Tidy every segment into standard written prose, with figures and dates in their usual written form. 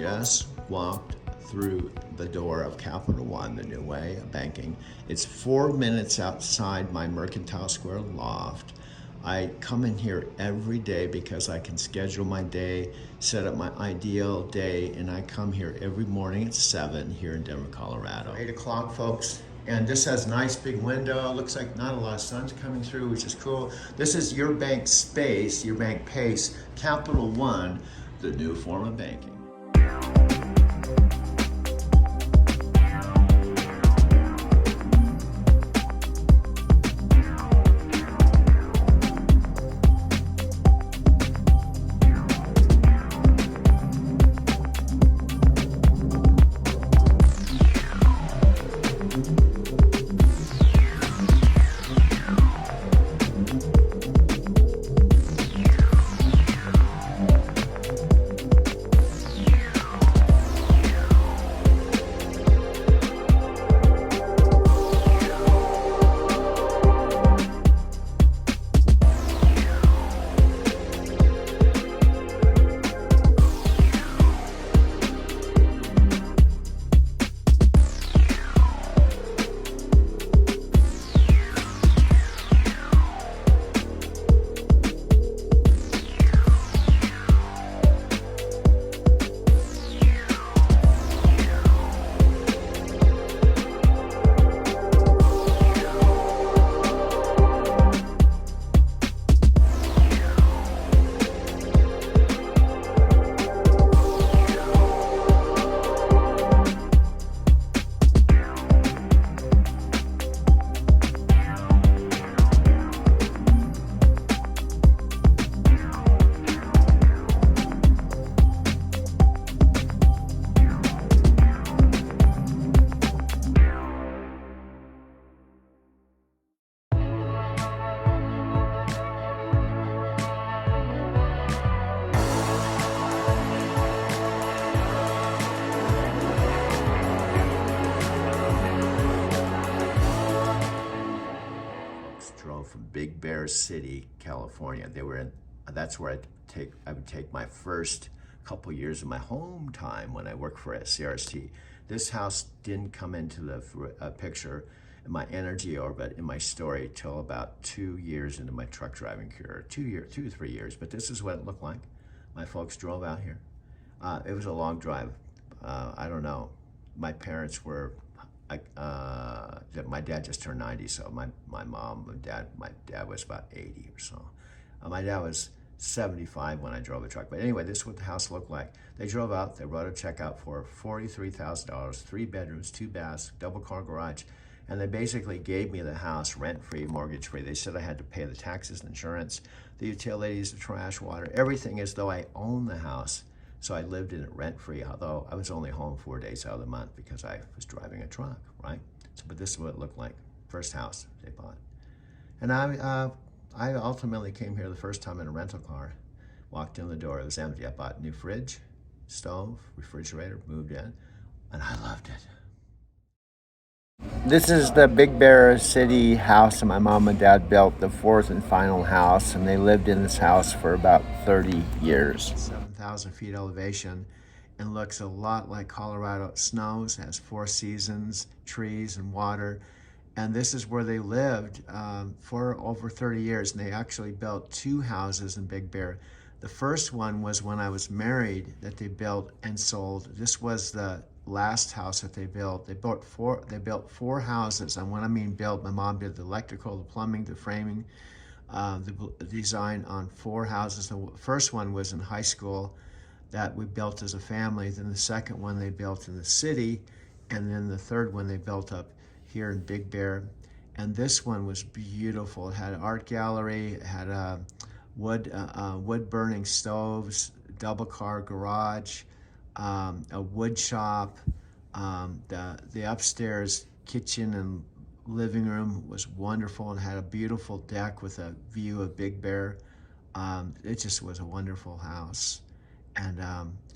just walked through the door of Capital One, the new way of banking. It's 4 minutes outside my Mercantile Square loft. I come in here every day because I can schedule my day, set up my ideal day, and I come here every morning at 7 here in Denver, Colorado. 8 o'clock, folks. And this has a nice big window. Looks like not a lot of sun's coming through, which is cool. This is your bank space, your bank pace, Capital One, the new form of banking. Drove from Big Bear City, California. That's where I would take my first couple years of my home time when I worked for CRST. This house didn't come into the picture in my energy orbit in my story till about 2 years into my truck driving career, 2 to 3 years. But this is what it looked like. My folks drove out here. It was a long drive. I don't know. My parents were. My dad just turned 90, so my dad was about 80 or so. My dad was 75 when I drove the truck. But anyway, this is what the house looked like. They drove out, they wrote a check out for $43,000, 3 bedrooms, 2 baths, double car garage. And they basically gave me the house rent-free, mortgage-free. They said I had to pay the taxes, insurance, the utilities, the trash, water, everything as though I owned the house. So I lived in it rent-free, although I was only home 4 days out of the month because I was driving a truck, right? So, but this is what it looked like, first house they bought. And I ultimately came here the first time in a rental car, walked in the door, it was empty. I bought a new fridge, stove, refrigerator, moved in, and I loved it. This is the Big Bear City house that my mom and dad built, the 4th and final house, and they lived in this house for about 30 years. 7,000 feet elevation, and looks a lot like Colorado. It snows, has 4 seasons, trees and water, and this is where they lived for over 30 years, and they actually built 2 houses in Big Bear. The first one was when I was married that they built and sold. This was the last house that they built. They built 4 houses, and when I mean built, my mom did the electrical, the plumbing, the framing, the design on 4 houses. The first one was in high school that we built as a family. Then the second one they built in the city, and then the third one they built up here in Big Bear. And this one was beautiful. It had an art gallery, it had wood burning stoves, double car garage, a wood shop. The upstairs kitchen and living room was wonderful and had a beautiful deck with a view of Big Bear. It just was a wonderful house, and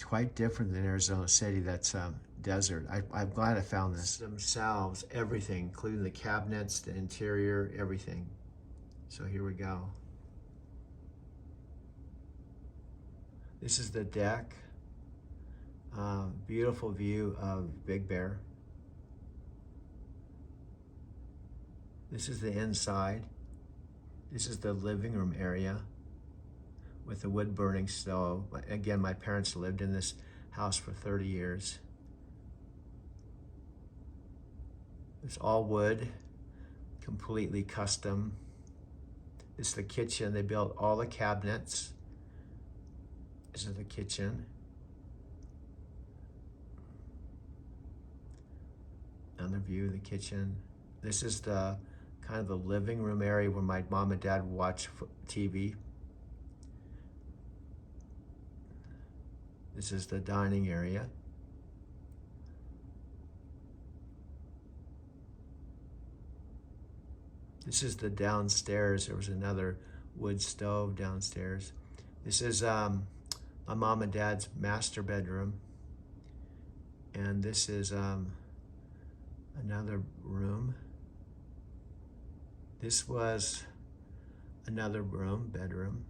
quite different than Arizona City. That's desert. I'm glad I found this. Themselves, everything, including the cabinets, the interior, everything. So here we go. This is the deck. Beautiful view of Big Bear. This is the inside. This is the living room area with the wood burning stove. Again, my parents lived in this house for 30 years. It's all wood, completely custom. This is the kitchen. They built all the cabinets. This is the kitchen. Another view of the kitchen. This is the kind of the living room area where my mom and dad watch TV. This is the dining area. This is the downstairs. There was another wood stove downstairs. This is my mom and dad's master bedroom. And this is another room. This was another room, bedroom.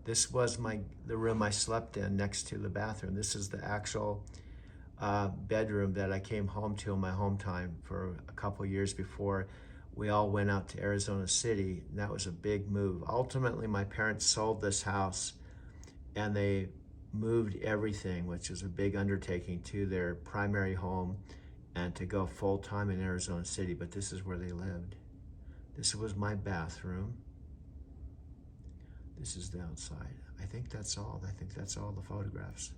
This was the room I slept in next to the bathroom. This is the actual bedroom that I came home to in my home time for a couple years before we all went out to Arizona City. And that was a big move. Ultimately, my parents sold this house and they moved everything, which was a big undertaking, to their primary home and to go full-time in Arizona City, but this is where they lived. This was my bathroom. This is the outside. I think that's all. I think that's all the photographs.